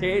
6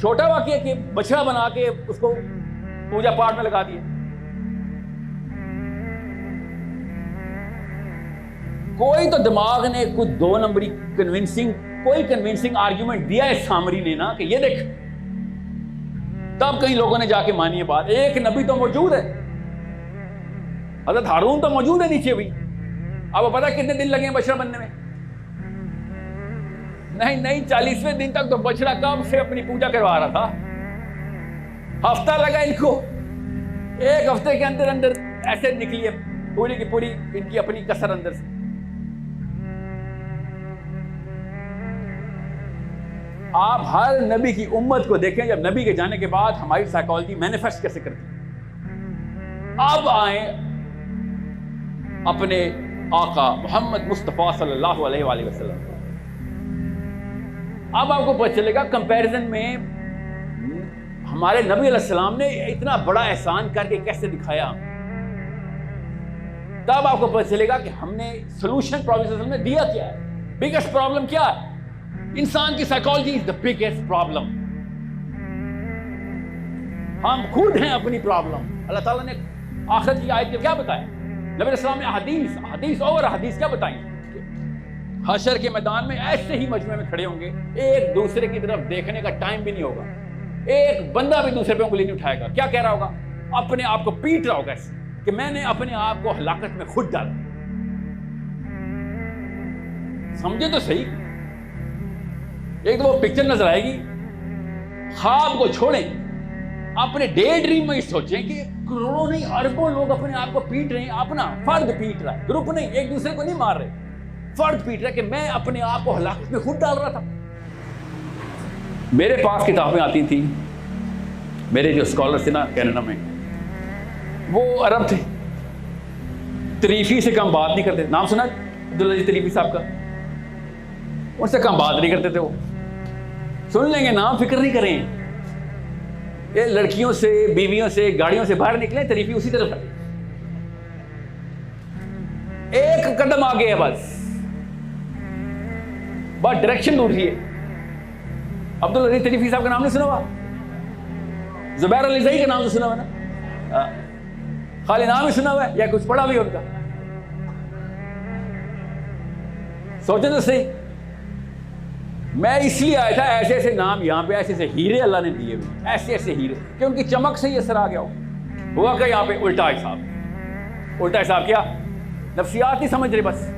چھوٹا واقعہ کہ بچڑا بنا کے اس کو پوجا پاٹ میں لگا دیا. کوئی تو دماغ نے کوئی 2 نمبری کنونسنگ آرگیومنٹ دیا ہے سامری نے نا کہ یہ دیکھ, تب کئی لوگوں نے جا کے مانی ہے بات. ایک نبی تو موجود ہے, حضرت ہارون تو موجود ہے نیچے بھی. اب پتا کتنے دن لگے ہیں بچڑا بننے میں؟ نہیں 40ویں دن تک تو بچڑا کب سے اپنی پوجا کروا رہا تھا. ہفتہ لگا ان کو, 1 ہفتے کے اندر اندر ایسے نکلی ہے پوری کی پوری ان کی اپنی کسر اندر سے. آپ ہر نبی کی امت کو دیکھیں, جب نبی کے جانے کے بعد ہماری سائیکالوجی مینیفیسٹ کیسے کرتی ہے. اب آئیں اپنے آقا محمد مصطفیٰ صلی اللہ علیہ وآلہ وسلم. اب آپ کو پتہ چلے گا کمپیریزن میں ہمارے نبی علیہ السلام نے اتنا بڑا احسان کر کے کیسے دکھایا. تب آپ کو پتہ چلے گا کہ ہم نے سولوشن پرابلم میں دیا کیا ہے. بگیسٹ پرابلم کیا ہے؟ انسان کی psychology is the biggest problem. ہم خود ہیں اپنی پرابلم. اللہ تعالیٰ نے آخرت کی آیت میں کیا بتایا؟ نبی علیہ السلام نے حدیث اور حدیث کیا بتائیں؟ حشر کے میدان میں ایسے ہی مجمع میں کھڑے ہوں گے, ایک دوسرے کی طرف دیکھنے کا ٹائم بھی نہیں ہوگا. ایک بندہ بھی دوسرے پہ انگلی نہیں اٹھائے گا. کیا کہہ رہا ہوگا؟ اپنے آپ کو پیٹ رہا ہوگا ایسے کہ میں نے اپنے آپ کو ہلاکت میں خود ڈالا. سمجھے تو صحیح. ایک تو وہ پکچر نظر آئے گی. خواب کو چھوڑیں, اپنے ڈے ڈریم میں سوچیں کہ کروڑوں نہیں اربوں لوگ اپنے آپ کو پیٹ رہے ہیں. اپنا فرد پیٹ رہا ہے, گروپ نہیں, ایک دوسرے کو نہیں مار رہے, فرد پیٹ رہا ہے کہ میں اپنے آپ کو ہلاکت میں خود ڈال رہا تھا. میرے پاس کتابیں آتی تھیں, میرے جو اسکالر تھے نا کینیڈا میں, وہ عرب تھے, طریفی سے کم بات نہیں کرتے. نام سنا عبداللہ جی طریفی صاحب کا؟ ان سے کم بات نہیں کرتے تھے. وہ سن لیں گے نام, فکر نہیں کریں. یہ لڑکیوں سے, بیویوں سے, گاڑیوں سے باہر نکلیں, طریفی اسی طرف ہے. ایک قدم آگے ہے بس ڈائریکشن ڈھونڈ رہی ہے. عبدالعزیز طریفی صاحب کا نام نہیں سنا ہوا؟ زبیر علی زئی کا نام تو سنا ہوا نا؟ خالی نام ہی سنا ہوا ہے یا کچھ پڑھا بھی ان کا؟ سوچیں تو صحیح. میں اس لیے آیا تھا, ایسے ایسے نام یہاں پہ, ایسے ایسے ہیرے اللہ نے دیے ہوئے, ایسے ایسے ہیرے کہ ان کی چمک سے ہی اثر آ گیا ہو. ہوا کہ یہاں پہ الٹا حساب کیا, نفسیات نہیں سمجھ رہے. بس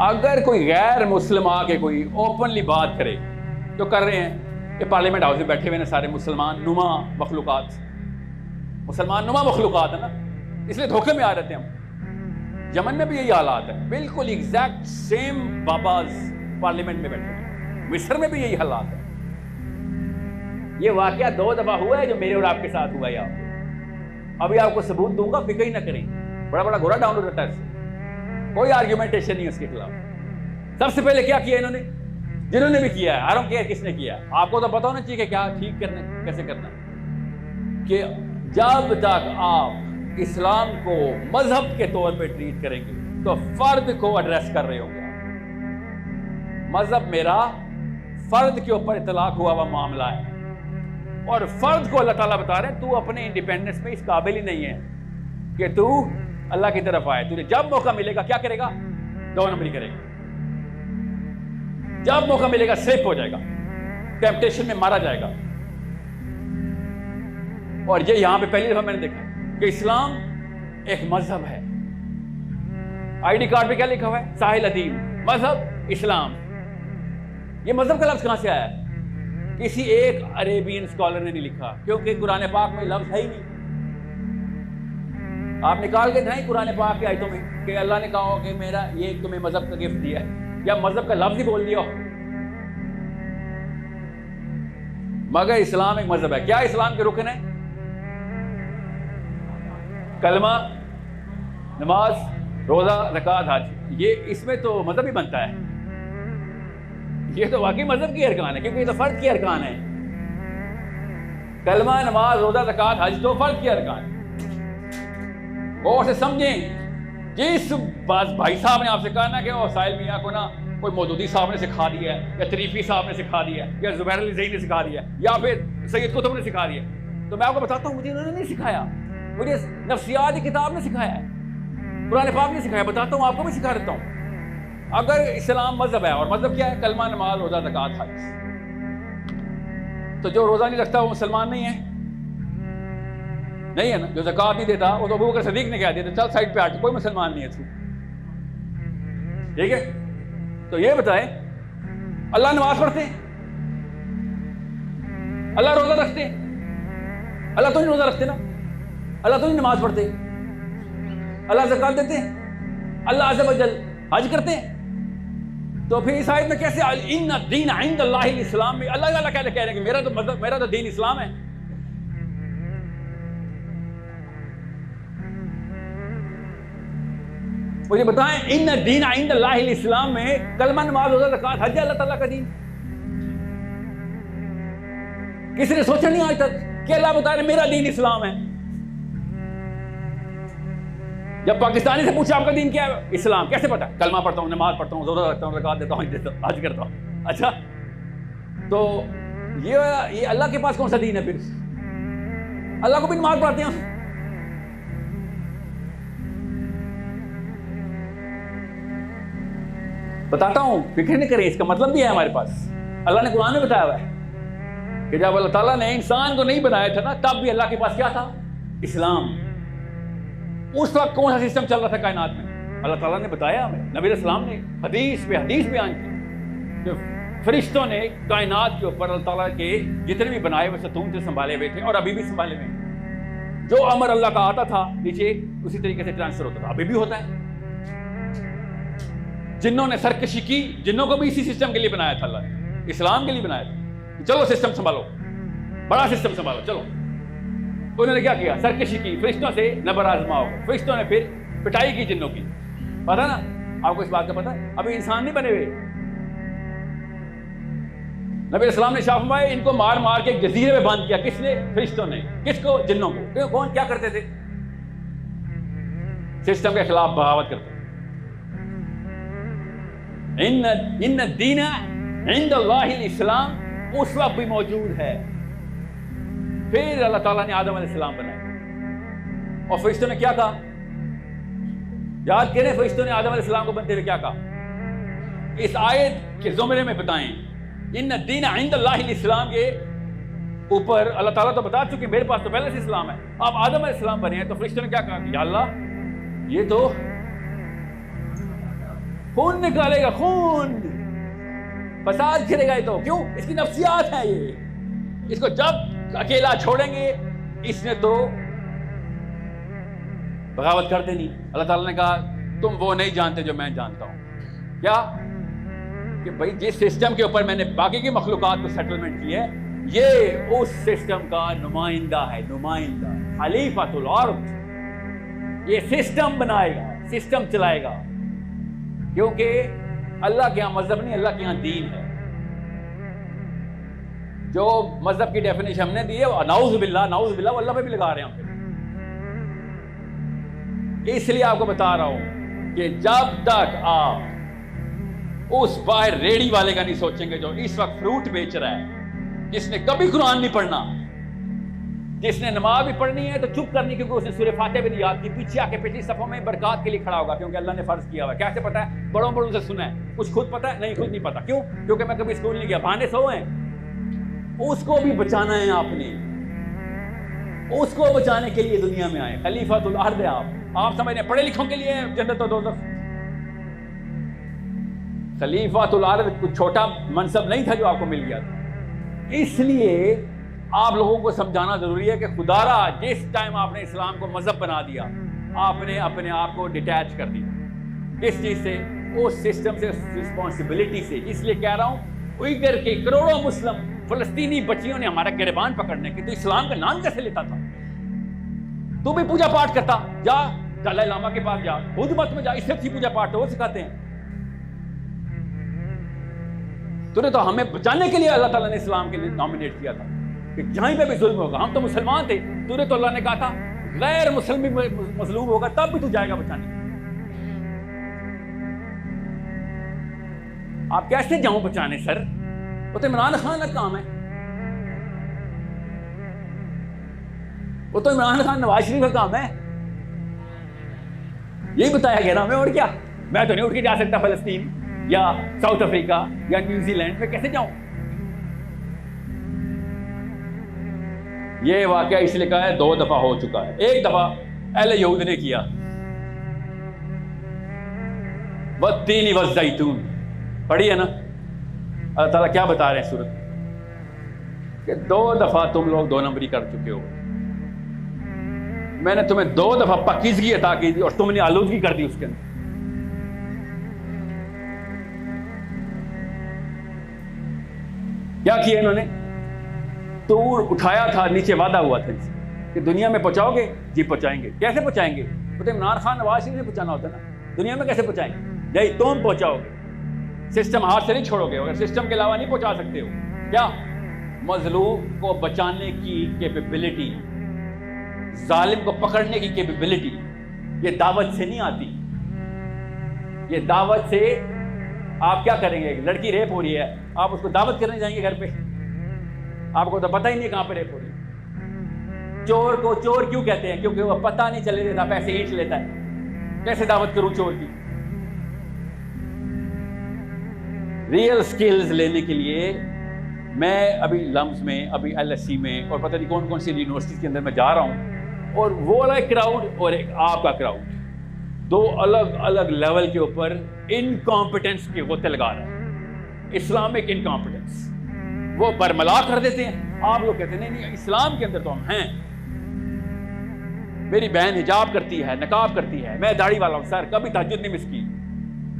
اگر کوئی غیر مسلم آ کے کوئی اوپنلی بات کرے تو کر رہے ہیں. یہ پارلیمنٹ ہاؤس میں بیٹھے ہوئے ہیں سارے مسلمان نما مخلوقات ہے نا, اس لیے دھوکے میں آ رہتے ہیں ہم. یمن میں بھی یہی حالات ہے, بالکل ایگزیکٹ سیم باباز پارلیمنٹ میں بیٹھے ہیں. مصر میں بھی یہی حالات ہے. یہ واقعہ 2 دفعہ ہوا ہے جو میرے اور آپ کے ساتھ ہوا ہے. ابھی آپ کو ثبوت دوں گا, فکر ہی نہ کریں. بڑا گھوڑا ڈاؤن لوڈ رہتا ہے اس سے, کوئی آرگیومنٹیشن نہیں اس کے خلاف. سب سے پہلے کیا کیا انہوں نے, جنہوں نے بھی کیا ہے, آرام کیا کس نے کیا. آپ کو تو پتا ہونا چاہیے کہ کیا ٹھیک کرنا, کیسے کرنا. کہ جب تک آپ اسلام کو مذہب کے طور پہ ٹریٹ کریں گے تو فرد کو ایڈریس کر رہے ہوں گے. مذہب میرا فرد کے اوپر اطلاق ہوا ہوا معاملہ ہے, اور فرد کو اللہ تعالیٰ بتا رہے ہیں تو اپنے انڈیپینڈنس میں اس قابل ہی نہیں ہے کہ تو اللہ کی طرف آئے. تجھے جب موقع ملے گا کیا کرے گا؟ 2 نمبری کرے گا. جب موقع ملے گا سلپ ہو جائے گا, ٹیمپٹیشن میں مارا جائے گا. اور یہ یہاں پہ پہلی دفعہ میں نے دیکھا کہ اسلام ایک مذہب ہے. آئی ڈی کارڈ پہ کیا لکھا ہوا ہے؟ ساحل ادیم, مذہب اسلام. یہ مذہب کا لفظ کہاں سے آیا ہے؟ کسی ایک عربین اسکالر نے نہیں لکھا, کیونکہ قرآن پاک میں لفظ ہے ہی نہیں. آپ نکال کے دکھائیں قرآن پاک کی آیتوں میں کہ اللہ نے کہا ہو کہ میرا یہ تمہیں مذہب کا گفٹ دیا ہے, یا مذہب کا لفظ ہی بول دیا ہو. مگر اسلام ایک مذہب ہے. کیا اسلام کے رکن ہے؟ کلمہ, نماز, روزہ, زکوٰۃ, حج. یہ اس میں تو مذہب ہی بنتا ہے. یہ تو واقعی مذہب کی ارکان ہے, کیونکہ یہ تو فرد کی ارکان ہے. کلمہ, نماز, روزہ, زکوٰۃ, حج تو فرد کی ارکان ہے. غور سے سمجھیں. جس بھائی صاحب نے آپ سے کہا نا کہ وہ ساحل میاں کو نا کوئی مودودی صاحب نے سکھا دیا ہے, یا طریفی صاحب نے سکھا دیا ہے, یا زبیر علی زئی نے سکھا دیا ہے, یا پھر سید قطب نے سکھا دیا ہے. تو میں آپ کو بتاتا ہوں مجھے انہوں نے نہیں سکھایا, مجھے نفسیات کی کتاب نے سکھایا ہے, قرآن پاک نے سکھایا. بتاتا ہوں آپ کو بھی سکھا دیتا ہوں. اگر اسلام مذہب ہے, اور مذہب کیا ہے؟ کلمہ, نماز, روزہ, زکوٰۃ, حج. تو جو روزہ نہیں رکھتا وہ مسلمان نہیں ہے, نہیں ہے نا. جو زکوٰۃ نہیں دیتا وہ تو ابو بکر صدیق نے کہہ دیا چل سائڈ پہ ہٹ, کوئی مسلمان نہیں ہے تو. ٹھیک ہے, تو یہ بتائیں اللہ نماز پڑھتے ہیں, اللہ روزہ رکھتے ہیں, اللہ تو نہیں روزہ رکھتے نا, اللہ تو نہیں نماز پڑھتے, اللہ زکوٰۃ دیتے ہیں, اللہ عز و جل حج کرتے ہیں. تو پھر اس آیت میں کیسے ان الدین عند اللہ الاسلام میں اللہ تعالیٰ کہہ رہے ہیں کہ میرا تو مذہب, میرا تو دین اسلام ہے. مجھے بتائیں ان الدین عند اللہ الاسلام میں کلمہ, نماز, روزہ, زکوٰۃ, حج ہے اللہ تعالیٰ کا دین. کسی نے سوچا نہیں آج تک کہ اللہ بتا رہے میرا دین اسلام ہے. جب پاکستانی سے پوچھا آپ کا دین کیا ہے؟ اسلام. کیسے پتا؟ کلمہ پڑھتا ہوں, نماز پڑھتا ہوں, روزہ رکھتا ہوں, زکوٰۃ دیتا ہوں, حج کرتا ہوں. اچھا, تو یہ اللہ کے پاس کون سا دین ہے؟ پھر اللہ کو بھی نماز پڑھتے ہیں. بتاتا ہوں, فکر نہیں کریں, اس کا مطلب بھی ہے ہمارے پاس. اللہ نے قرآن میں بتایا ہوا ہے کہ جب اللہ تعالیٰ نے انسان کو نہیں بنایا تھا نا, تب بھی اللہ کے پاس کیا تھا؟ اسلام. اس وقت کون سا سسٹم چل رہا تھا کائنات میں؟ اللہ تعالیٰ نے بتایا ہمیں, نبی علیہ السلام نے حدیث پہ حدیث بیان کی کہ فرشتوں نے کائنات کے اوپر اللہ تعالیٰ کے جتنے بھی بنائے ہوئے ستون سے سنبھالے ہوئے تھے, اور ابھی بھی سنبھالے ہوئے ہیں. جو امر اللہ کا آتا تھا نیچے اسی طریقے سے ٹرانسفر ہوتا تھا, ابھی بھی ہوتا ہے. جنوں نے سرکشی کی, جنوں کو بھی اسی سسٹم کے لیے بنایا تھا اللہ نے, اسلام کے لیے بنایا تھا. چلو سسٹم سنبھالو, بڑا سسٹم سنبھالو, چلو. انہوں نے کیا کیا؟ سرکشی کی, فرشتوں سے نبر آزماؤ. فرشتوں نے پھر پٹائی کی جنوں کی. پتا نا آپ کو اس بات کا پتا ہے؟ ابھی انسان نہیں بنے ہوئے. نبی السلام نے شاہ فرمایا ان کو مار مار کے ایک جزیرے میں باندھ کیا. کس نے؟ فرشتوں نے. کس کو؟ جنوں کو. کون کیا کرتے تھے؟ سسٹم کے خلاف بغاوت کرتے. ان الدین عند اللہ الاسلام اس وقت بھی موجود ہے. پھر اللہ تعالیٰ نے آدم علیہ السلام بنائے, اور فرشتوں نے کیا کہا؟ یاد کریں, فرشتوں نے آدم علیہ السلام کو بنتے ہوئے کیا کہا؟ اس آیت کے زمرے میں بتائیں. ان الدین عند اللہ الاسلام کے اوپر اللہ تعالیٰ تو بتا چکے میرے پاس تو پہلے سے اسلام ہے. آپ آدم علیہ السلام بنے ہیں تو فرشتوں نے کیا کہا کہ یا اللہ یہ تو خون نکالے گا, خون فساد کرے گا. یہ تو کیوں؟ اس کی نفسیات ہے, یہ اس کو جب اکیلا چھوڑیں گے اس نے تو بغاوت کر دینی. اللہ تعالیٰ نے کہا تم وہ نہیں جانتے جو میں جانتا ہوں. کیا؟ کہ بھائی جس سسٹم کے اوپر میں نے باقی کی مخلوقات کو سیٹلمنٹ کی ہے, یہ اس سسٹم کا نمائندہ ہے, نمائندہ, خلیفۃ الارض. یہ سسٹم بنائے گا, سسٹم چلائے گا, کیونکہ اللہ کے یہاں مذہب نہیں, اللہ کے یہاں دین ہے. جو مذہب کی ڈیفینیشن ہم نے دی ہے, نعوذ باللہ, نعوذ باللہ, وہ اللہ پہ بھی لگا رہے ہیں ہم پہ. اس لیے آپ کو بتا رہا ہوں کہ جب تک آپ اس باہر ریڑی والے کا نہیں سوچیں گے جو اس وقت فروٹ بیچ رہا ہے, جس نے کبھی قرآن نہیں پڑھنا, جس نے نماز بھی پڑھنی ہے تو چپ کرنی کیونکہ اس نے سورہ فاتحہ بھی نہیں یاد کی, پیچھے آ کے پچھلی صفوں میں برکات کے لیے کھڑا ہوگا کیونکہ اللہ نے فرض کیا ہوا ہے. کیسے پتا ہے؟ بڑوں بڑوں سے سنا ہے. کچھ خود پتا ہے؟ نہیں, خود نہیں پتا. کیوں؟ کیونکہ میں کبھی اسکول نہیں گیا, بہانے سو ہیں. اس کو بھی بچانا ہے آپ نے, اس کو بچانے کے لیے دنیا میں آئے. خلیفۃ الارض آپ سمجھتے ہیں پڑھے لکھوں کے لیے جنت و دوزخ. خلیفۃ الارض کچھ چھوٹا منصب نہیں تھا جو آپ کو مل گیا تھا. اس لیے آپ لوگوں کو سمجھانا ضروری ہے کہ خدا را جس ٹائم آپ نے اسلام کو مذہب بنا دیا, آپ نے اپنے آپ کو ڈیٹیچ کر دیا. کس چیز سے؟ اس سسٹم سے, رسپانسبلٹی سے. اس لیے کہہ رہا ہوں اوئگر کے کروڑوں مسلم فلسطینی بچیوں نے ہمارا گریبان پکڑنے کی, تو اسلام کا نام کیسے لیتا تھا؟ تو بھی پوجا پاٹ کرتا, جا دلائی لاما کے پاس جا, بدھ مت میں جا, اس سے اچھی پوجا پاٹ تو وہ سکھاتے ہیں. تو نے تو ہمیں بچانے کے لیے اللہ تعالیٰ نے اسلام کے لیے نامنیٹ کیا تھا کہ جہاں پہ بھی ظلم ہوگا, ہم تو مسلمان تھے, تو نے تو اللہ نے کہا تھا غیر مسلم بھی مظلوم ہوگا تب بھی تو جائے گا بچانے. آپ کیسے جاؤں بچانے سر؟ وہ تو عمران خان کا کام ہے، وہ تو عمران خان نواز شریف کا کام ہے، یہی بتایا گیا نا ہمیں، اور کیا؟ میں تو نہیں اٹھ کے جا سکتا فلسطین یا ساؤتھ افریقہ یا نیوزی لینڈ، میں کیسے جاؤں؟ یہ واقعہ اس لیے کہا ہے 2 دفعہ ہو چکا ہے. ایک دفعہ اہل یہود نے کیا، والتین والزیتون، پڑھی ہے نا؟ اللہ تعالیٰ کیا بتا رہے ہیں سورت کہ 2 دفعہ تم لوگ 2 نمبری کر چکے ہو. میں نے تمہیں 2 دفعہ پاکیزگی عطا کی تھی اور تم نے آلودگی کر دی اس کے اندر. کیا کیا انہوں نے؟ تور اٹھایا تھا، نیچے وعدہ ہوا تھا کہ دنیا میں پہنچاؤ گے؟ جی پہنچائیں گے. کیسے پہنچائیں گے؟ وہ تو عمران خان نواز شریف نے پہنچانا ہوتا نا، دنیا میں کیسے پہنچائیں گے؟ نہیں، تم پہنچاؤ گے. سسٹم ہاتھ سے نہیں چھوڑو گے، اگر سسٹم کے علاوہ نہیں پہنچا سکتے ہو. کیا؟ مظلوم کو بچانے کی کیپیبلٹی، ظالم کو پکڑنے کی کیپیبلٹی، یہ دعوت سے نہیں آتی. یہ دعوت سے آپ کیا کریں گے؟ لڑکی ریپ ہو رہی ہے، آپ اس کو دعوت کرنے جائیں گے گھر پہ؟ آپ کو تو پتہ ہی نہیں کہاں پہ ریپ ہو رہی ہے. چور کو چور کیوں کہتے ہیں؟ کیونکہ وہ پتہ نہیں چلے دیتا، پیسے اینچ لیتا ہے. کیسے دعوت کروں چور کی؟ ریئل سکلز لینے کے لیے میں ابھی لمز میں، ابھی LSE میں، اور پتہ نہیں کون کون سی یونیورسٹیز کے اندر میں جا رہا ہوں، اور وہ والا کراؤڈ اور ایک آپ کا کراؤڈ، 2 الگ الگ لیول کے اوپر انکمپٹنس کے غوطے لگا رہا ہے. اسلامک انکمپٹنس، وہ برملا کر دیتے ہیں. آپ لوگ کہتے ہیں نہیں اسلام کے اندر تو ہم ہیں. میری بہن حجاب کرتی ہے، نقاب کرتی ہے، میں داڑھی والا ہوں سر، کبھی تہجد نہیں مس کی.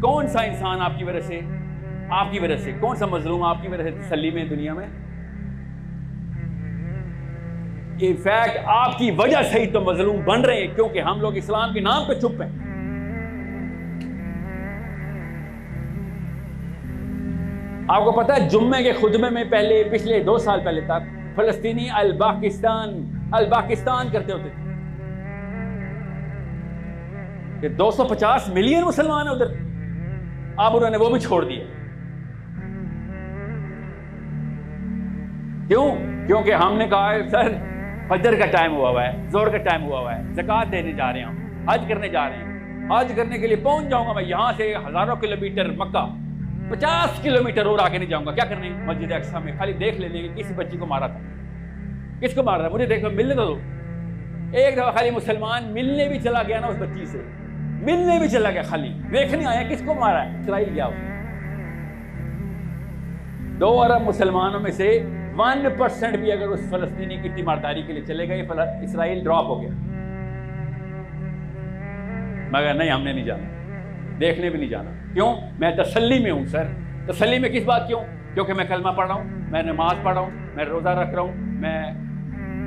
کون سا انسان آپ کی وجہ سے، کون سا مظلوم آپ کی وجہ سے تسلی میں دنیا میں؟ ان فیکٹ آپ کی وجہ سے ہی تو مظلوم بن رہے ہیں، کیونکہ ہم لوگ اسلام کے نام پہ چپ ہیں. آپ کو پتا ہے جمعے کے خطبے میں پچھلے 2 سال پہلے تک فلسطینی الباکستان کرتے ہوتے تھے کہ 250 ملین مسلمان ہیں ادھر. اب انہوں نے وہ بھی چھوڑ دیا. کیوں؟ کیونکہ ہم نے کہا ہے سر فجر کا ٹائم ہوا ہے، زور کا ٹائم ہوا ہے، زکوٰۃ دینے جا رہے ہیں، ہم حج کرنے جا رہے ہیں. حج کرنے کے لیے پہنچ جاؤں گا میں یہاں سے ہزاروں کلومیٹر مکہ، 50 کلومیٹر اور آگے نہیں جاؤں گا. کیا کرنے؟ مسجد اقصیٰ میں خالی دیکھ لینے کہ کس بچی کو مارا تھا. کس کو مارا تھا؟ مجھے دیکھو، ملنے تو دو. ایک دفعہ خالی مسلمان ملنے بھی چلا گیا نا اس بچی سے، ملنے بھی چلا گیا، خالی دیکھنے آیا کس کو مارا ہے. اسرائیل گیا. 2 ارب مسلمانوں میں سے 1% بھی اگر اس فلسطینی کی تیمارداری کے لیے چلے گئے، اسرائیل ڈراپ ہو گیا. مگر نہیں، ہم نے نہیں جانا، دیکھنے بھی نہیں جانا. کیوں؟ میں تسلی میں ہوں سر. تسلی میں کس بات کیوں؟ کیونکہ میں کلمہ پڑھ رہا ہوں، میں نماز پڑھ رہا ہوں، میں روزہ رکھ رہا ہوں، میں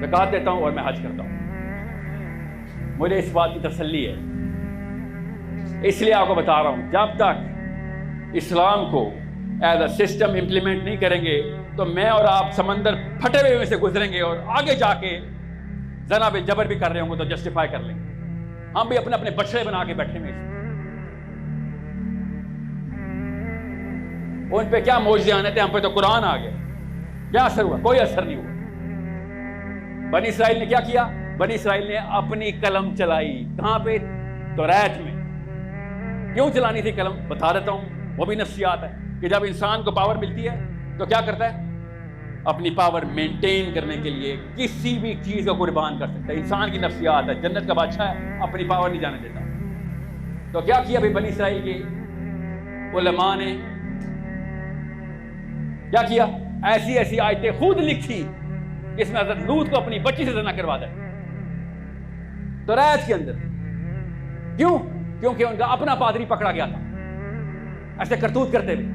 زکوٰۃ دیتا ہوں اور میں حج کرتا ہوں. مجھے اس بات کی تسلی ہے. اس لیے آپ کو بتا رہا ہوں، جب تک اسلام کو ایز اے سسٹم امپلیمنٹ نہیں کریں گے تو میں اور آپ سمندر پھٹے ہوئے میں سے گزریں گے، اور آگے جا کے زنا بے جبر بھی کر رہے ہوں گے تو جسٹیفائی کر لیں گے. ہم بھی اپنے بچڑے بنا کے بیٹھے ہوئے. ان پہ کیا معجزے آنے تھے، ہم پہ تو قرآن آ گیا. کیا اثر ہوا؟ کوئی اثر نہیں ہوا. بنی اسرائیل نے کیا کیا؟ بنی اسرائیل نے اپنی قلم چلائی. کہاں پہ؟ توریت میں. کیوں چلانی تھی قلم؟ بتا دیتا ہوں. وہ بھی نفسیات ہے کہ جب انسان کو پاور ملتی ہے تو کیا کرتا ہے؟ اپنی پاور مینٹین کرنے کے لیے کسی بھی چیز کو قربان کر سکتا ہے. انسان کی نفسیات ہے. جنت کا بادشاہ ہے، اپنی پاور نہیں جانے دیتا. تو کیا کیا بھائی بنی اسرائیل کے علماء نے؟ کیا کیا؟ ایسی آیتیں خود لکھی جس میں حضرت لوط کو اپنی بچی سے زنا کروا دے توریت کے اندر. کیوں؟ کیونکہ ان کا اپنا پادری پکڑا گیا تھا ایسے کرتوت کرتے ہوئے.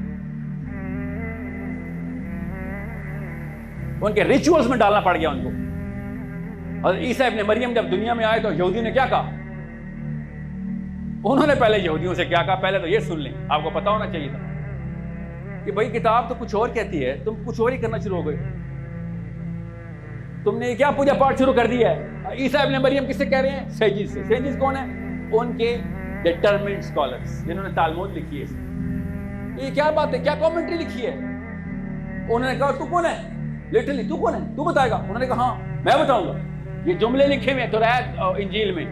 ان کے ریچولز میں ڈالنا پڑ گیا ان کو. حضرت عیسیٰ ابن مریم جب دنیا میں آئے تو یہودیوں نے کیا کہا؟ انہوں نے پہلے یہودیوں سے کیا کہا؟ پہلے تو یہ سن لیں، آپ کو پتا ہونا چاہیے تھا کہ بھائی کتاب تو کچھ اور کہتی ہے، تم کچھ اور ہی کرنا شروع ہو گئے. تم نے کیا پوجا پاٹ شروع کر دیا ہے؟ عیسیٰ ابن مریم کس سے کہہ رہے ہیں؟ سیجز سے. سیجز کون ہے؟ ان کے ڈیٹرمنٹ اسکالرز جنہوں نے تالمود لکھی ہے. یہ کیا بات ہے, کیا کامنٹری لکھی ہے؟ انہوں نے کہا تو کون ہے, لٹرلی تو کون ہے, تو بتائے گا؟ انہوں نے کہا ہاں میں بتاؤں گا. یہ جملے لکھے ہوئے ہیں توریت اور انجیل میں.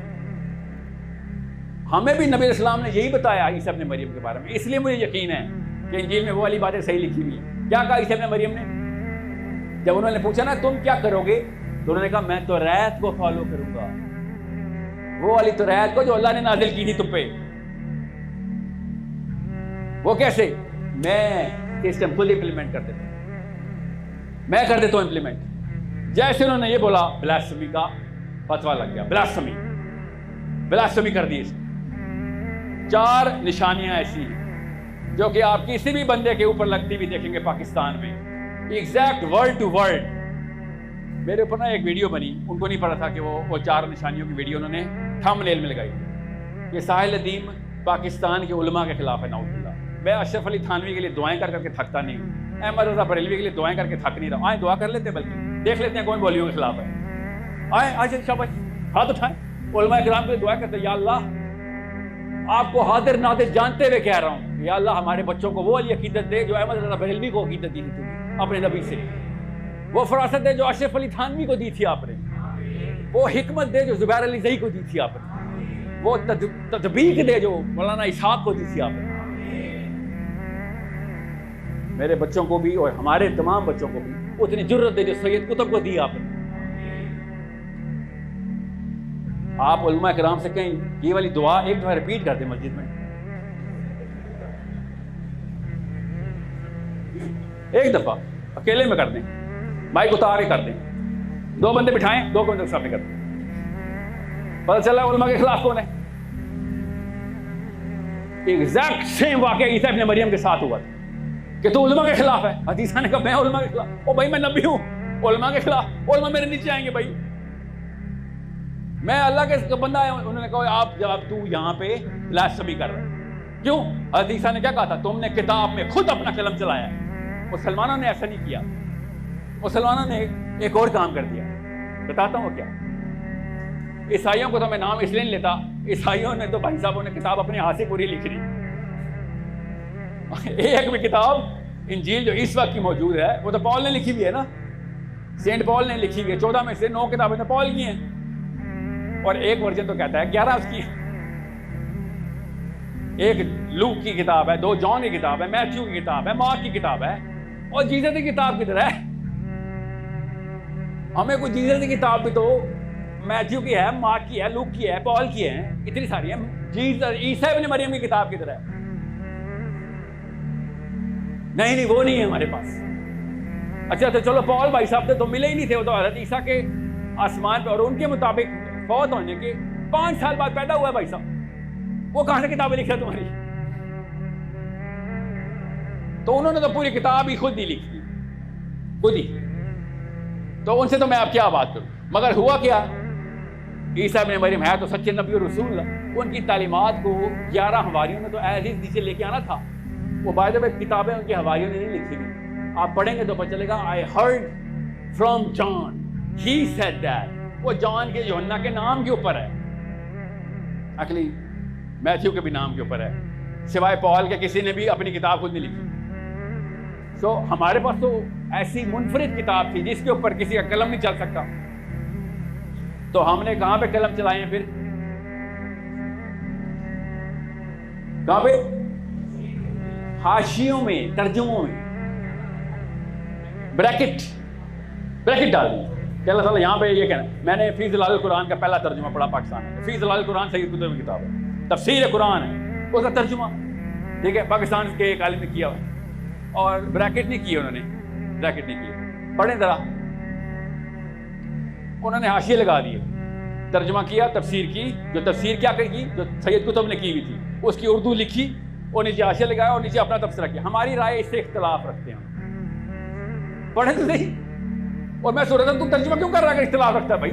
ہمیں بھی نبی علیہ السلام نے یہی بتایا عیسیٰ ابن مریم کے بارے میں, اس لیے مجھے یقین ہے کہ انجیل میں وہ والی باتیں صحیح لکھی ہوئی ہیں. کیا کہا عیسیٰ ابن مریم نے جب انہوں نے پوچھا نا تم کیا کرو گے, تو انہوں نے کہا میں توریت کو فالو کروں گا, وہ والی توریت کو جو اللہ نے نازل کی تھی تم پہ. وہ کیسے؟ میں سسٹم خود امپلیمنٹ کر دیتا ہوں, میں کر دیتا ہوں امپلیمنٹ. جیسے انہوں نے یہ بولا بلاسفمی کا فتویٰ لگ گیا, بلاسفمی کر دی. 4 نشانیاں ایسی ہیں جو کہ آپ کسی بھی بندے کے اوپر لگتی ہوئی دیکھیں گے پاکستان میں, ایگزیکٹ ورڈ ٹو ورڈ. میرے اوپر نا ایک ویڈیو بنی, ان کو نہیں پتا تھا کہ وہ 4 نشانیوں کی ویڈیو انہوں نے تھم نیل میں لگائی کہ ساحل ندیم پاکستان کے علماء کے خلاف ہے. نعوذ باللہ. میں اشرف علی تھانوی کے لیے دعائیں کر کے تھکتا نہیں ہوں, احمد رضا بریلوی کے لیے دعائیں کر کے تھک نہیں رہا. آئیں دعا کر لیتے ہیں, بلکہ دیکھ لیتے ہیں کون مولویوں کے خلاف ہے. آئیں شاباش, ہاتھ اٹھائیں, علماء کرام کے لیے دعا کرتے ہیں یا اللہ آپ کو حاضر ناظر جانتے ہوئے کہہ رہا ہوں, یا اللہ ہمارے بچوں کو وہ والی عقیدت دے جو احمد رضا بریلوی کو عقیدت دی تھی اپنے نبی سے, وہ فراست دے جو اشرف علی تھانوی کو دی تھی آپ نے, وہ حکمت دے جو زبیر علی زئی کو دی تھی آپ نے, وہ تطبیق دے جو مولانا اسحاق کو دی تھی آپ نے. میرے بچوں کو بھی اور ہمارے تمام بچوں کو بھی اتنی جرت دے جو سید قطب کو دی آپ نے. آپ علماء کرام سے کہیں یہ والی دعا ایک دفعہ ریپیٹ کر دیں مسجد میں, ایک دفعہ اکیلے میں کر دیں, مائک اتار کے کر دیں, 2 بندے بٹھائیں, 2 بندے کے سامنے کر دیں, پتہ چلا علماء کے خلاف کون ہے. ایگزیکٹ سیم واقعہ عیسیٰ ابن مریم کے ساتھ ہوا تھا کہ تو علماء کے خلاف ہے. حدیثہ نے کہا میں علماء کے خلاف, او بھائی میں نبی ہوں, علماء کے خلاف, علماء میرے نیچے آئیں گے بھائی, میں اللہ کے بندہ ہے. انہوں نے کہا آپ جب تو یہاں پہ بلاسفمی کر رہے ہیں کیوں؟ حدیثہ نے کیا کہا تھا, تم نے کتاب میں خود اپنا قلم چلایا ہے. مسلمانوں نے ایسا نہیں کیا, مسلمانوں نے ایک اور کام کر دیا. بتاتا ہوں کیا. عیسائیوں کو تو میں نام اس لیے نہیں لیتا, عیسائیوں نے تو بھائی صاحبوں نے کتاب اپنے ہاتھ سے پوری لکھ لی. ایک بھی کتاب انجیل جو اس وقت کی موجود ہے وہ تو پال نے لکھی ہوئی ہے نا, سینٹ پال نے لکھی ہوئی ہے. 14 میں سے 9 کتابیں تو پال کی ہیں, اور ایک ورژن تو کہتا ہے 11 اس کی. ایک لوک کی کتاب ہے, 2 جان کی کتاب ہے, میتھیو کی کتاب ہے, مارک کی کتاب ہے, اور جیزس کی کتاب کدھر ہے؟ ہمیں کوئی جیزس کی کتاب بھی تو میتھیو کی ہے, مارک کی ہے, لوک کی ہے, پال کی ہے, اتنی ساری ہیں. جیزس عیسیٰ ابن مریم کی کتاب کدھر ہے؟ نہیں وہ نہیں ہے ہمارے پاس. اچھا تو چلو پال بھائی صاحب تو ملے ہی نہیں تھے, وہ تو حضرت عیسیٰ کے آسمان پہ, اور ان کے مطابق فوت ہونے کے 5 سال بعد پیدا ہوا ہے بھائی صاحب. وہ کہاں سے کتابیں لکھا تمہاری؟ تو انہوں نے تو پوری کتاب ہی خود ہی لکھی, خود ہی. تو ان سے تو میں اب کیا بات کروں. مگر ہوا کیا, عیسیٰ ابن مریم ہے تو سچے نبی اور رسول, ان کی تعلیمات کو 11 حواریوں نے تو ایز از نیچے لے کے آنا تھا. وہ بائی دا وے کتابیں ان کی حواریوں نے نہیں لکھی ہوئی, آپ پڑھیں گے تو پتہ چلے گا I heard from John, he said that. وہ جان کے یوحنا کے نام کے اوپر ہے, اکلی میتھیو کے بھی نام کے اوپر ہے, سوائے پال کے کسی نے بھی اپنی کتاب خود نہیں لکھی. سو ہمارے پاس تو ایسی منفرد کتاب تھی جس کے اوپر کسی کا قلم نہیں چل سکتا. تو ہم نے کہاں پہ قلم چلائے ہیں پھر؟ کہاں پہ؟ حاشیوں میں, ترجموں میں بریکٹ ڈال دی کہ اللہ تعالیٰ یہاں پہ یہ کہنا. میں نے فی ظلال القرآن کا پہلا ترجمہ پڑھا پاکستان میں. فی ظلال القرآن سید قطب کی کتاب ہے, تفسیر قرآن ہے, اس کا ترجمہ ٹھیک ہے پاکستان کے ایک عالم نے کیا ہوا, اور بریکٹ نہیں کی, انہوں نے بریکٹ نہیں کی. پڑھیں ذرا, انہوں نے حاشیے لگا دیے, ترجمہ کیا, تفسیر کی, جو تفسیر کیا کی جو سید قطب نے کی ہوئی تھی اس کی اردو لکھی, اور نیچے حاشیہ لگایا, اور نیچے اپنا تبصرہ کیا. ہماری رائے اس سے اختلاف رکھتے ہیں, پڑھیں تو نہیں. اور میں سوچ رہا تھا تم ترجمہ کیوں کر رہا ہے, اختلاف رکھتا ہے بھائی,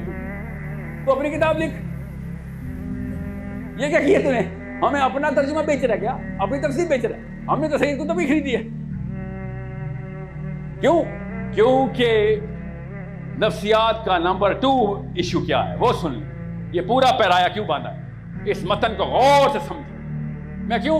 تو اپنی کتاب لکھ. یہ کیا کیا تم نے؟ ہمیں اپنا ترجمہ بیچ رہا, کیا اپنی تفسیر بیچ رہا ہے؟ ہم نے تو سید قطب ہی خریدی ہے. کیوں؟ کیونکہ نفسیات کا نمبر 2 ایشو کیا ہے وہ سن لیں. یہ پورا پیرایا کیوں باندھا ہے, اس متن کو غور سے سمجھیں. میں کیوں